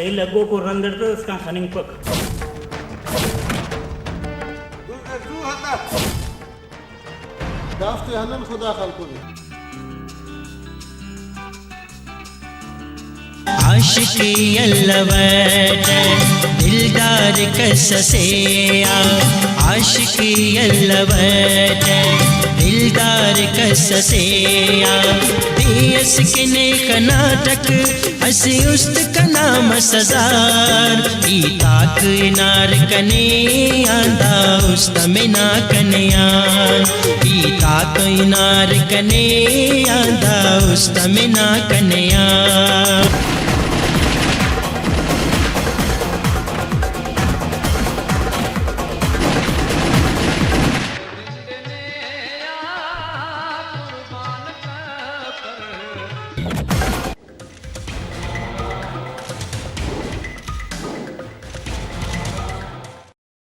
सही लगो को रंदर तो इसका खनिंग पक दाफ्ते हनन खुदा खलकुनी आशिकी अल्लवट दिलदार कससेया आशिकी अल्लवट दिलदार कससेया देस के ने कर्नाटक हसी उस्त का नाम सजार ताक नार कने आंदा उस्त में ना कन्या ताक नार कने आंदा उस्त में ना कन्या